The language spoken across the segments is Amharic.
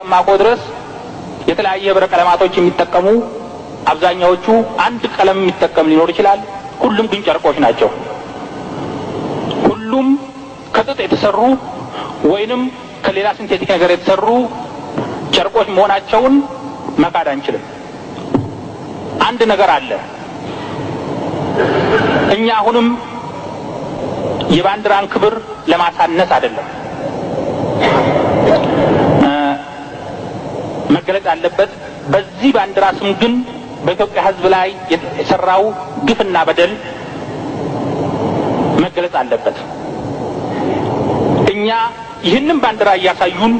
ማቆድረስ የተለያየ ህብረ ቀለማቶች የሚጠቀሙ አብዛኛዎቹ አንድ ቀለም የሚጠቀም ሊኖር ይችላል። ሁሉም ግን ጨርቆች ናቸው። ሁሉም ከጥጥ የተሰሩ ወይንም ከሌላ ሲንቴቲክ ነገር የተሰሩ ጨርቆች መሆናቸውን መካድ አንችልም። አንድ ነገር አለ። እኛ አሁንም የባንዲራን ክብር ለማሳነስ አይደለም መገለጽ አለበት። በዚህ ባንዲራ ስም ግን በኢትዮጵያ ሕዝብ ላይ የተሰራው ግፍና በደል መገለጽ አለበት። እኛ ይህንን ባንዲራ እያሳዩን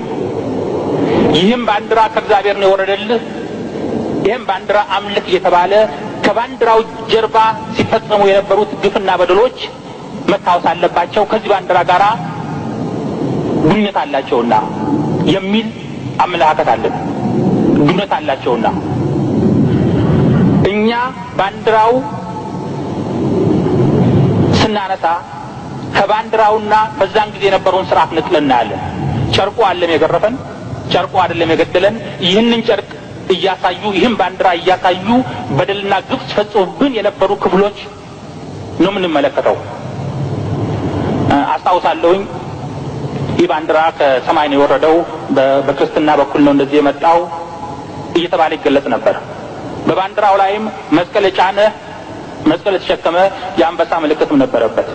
ይህም ባንዲራ ከእግዚአብሔር ነው የወረደልህ፣ ይህም ባንዲራ አምልክ እየተባለ ከባንዲራው ጀርባ ሲፈጸሙ የነበሩት ግፍና በደሎች መታወስ አለባቸው። ከዚህ ባንዲራ ጋር ግንኙነት አላቸውና የሚል አመለካከት አለን። ግንኙነት አላቸውና እኛ ባንዲራው ስናነሳ ከባንዲራውና በዛን ጊዜ የነበረውን ስርዓት ነጥለን እናያለን። ጨርቁ አይደለም የገረፈን፣ ጨርቁ አይደለም የገደለን። ይህንን ጨርቅ እያሳዩ ይህን ባንዲራ እያሳዩ በደልና ግፍ ሲፈጽሙብን የነበሩ ክፍሎች ነው የምንመለከተው። አስታውሳለሁኝ ይህ ባንዲራ ከሰማይ ነው የወረደው፣ በክርስትና በኩል ነው እንደዚህ የመጣው እየተባለ ይገለጽ ነበር። በባንዲራው ላይም መስቀል የጫነ መስቀል የተሸከመ የአንበሳ ምልክትም ነበረበት።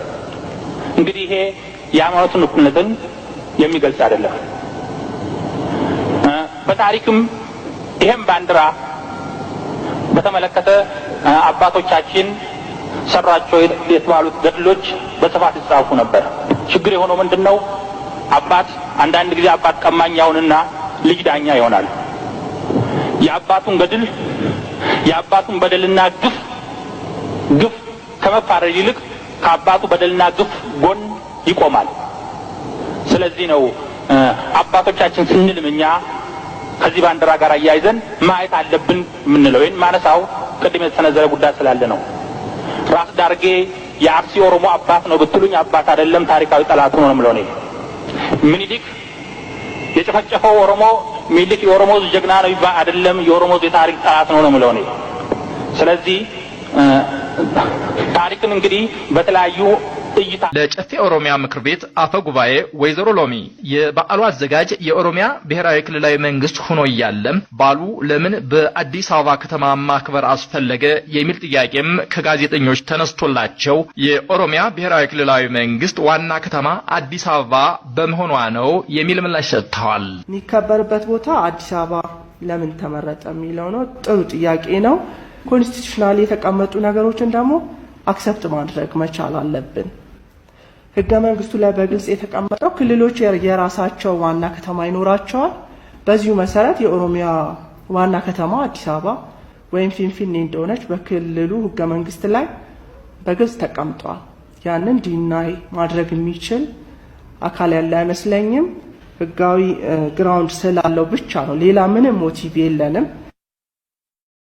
እንግዲህ ይሄ የሃይማኖትን እኩልነትን የሚገልጽ አይደለም። በታሪክም ይሄም ባንዲራ በተመለከተ አባቶቻችን ሰራቸው የተባሉት ገድሎች በስፋት ይጻፉ ነበር። ችግር የሆነው ምንድነው? አባት አንዳንድ ጊዜ አባት ቀማኛውንና ልጅ ዳኛ ይሆናል። የአባቱን ገድል የአባቱን በደልና ግፍ ከመፋረድ ይልቅ ከአባቱ በደልና ግፍ ጎን ይቆማል። ስለዚህ ነው አባቶቻችን ስንልም እኛ ከዚህ ባንዲራ ጋር አያይዘን ማየት አለብን የምንለው። ይህን ማነሳው ቅድም የተሰነዘረ ጉዳይ ስላለ ነው። ራስ ዳርጌ የአርሲ ኦሮሞ አባት ነው ብትሉኝ አባት አይደለም፣ ታሪካዊ ጠላት ነው የምለው እኔ። ምኒልክ የጨፈጨፈው ኦሮሞ ምኒልክ የኦሮሞ ጀግና ነው ይባል አይደለም፣ የኦሮሞ የታሪክ ጠላት ነው የምለው እኔ። ስለዚህ ታሪክን እንግዲህ በተለያዩ እይታ ለጨፌ ኦሮሚያ ምክር ቤት አፈ ጉባኤ ወይዘሮ ሎሚ የበዓሉ አዘጋጅ የኦሮሚያ ብሔራዊ ክልላዊ መንግስት ሆኖ እያለም ባሉ ለምን በአዲስ አበባ ከተማ ማክበር አስፈለገ የሚል ጥያቄም ከጋዜጠኞች ተነስቶላቸው የኦሮሚያ ብሔራዊ ክልላዊ መንግስት ዋና ከተማ አዲስ አበባ በመሆኗ ነው የሚል ምላሽ ሰጥተዋል። የሚከበርበት ቦታ አዲስ አበባ ለምን ተመረጠ የሚለው ነው። ጥሩ ጥያቄ ነው። ኮንስቲቱሽናሊ የተቀመጡ ነገሮችን ደግሞ አክሰፕት ማድረግ መቻል አለብን። ህገ መንግስቱ ላይ በግልጽ የተቀመጠው ክልሎች የራሳቸው ዋና ከተማ ይኖራቸዋል። በዚሁ መሰረት የኦሮሚያ ዋና ከተማ አዲስ አበባ ወይም ፊንፊኔ እንደሆነች በክልሉ ህገ መንግስት ላይ በግልጽ ተቀምጧል። ያንን ዲናይ ማድረግ የሚችል አካል ያለ አይመስለኝም። ህጋዊ ግራውንድ ስላለው ብቻ ነው፣ ሌላ ምንም ሞቲቭ የለንም።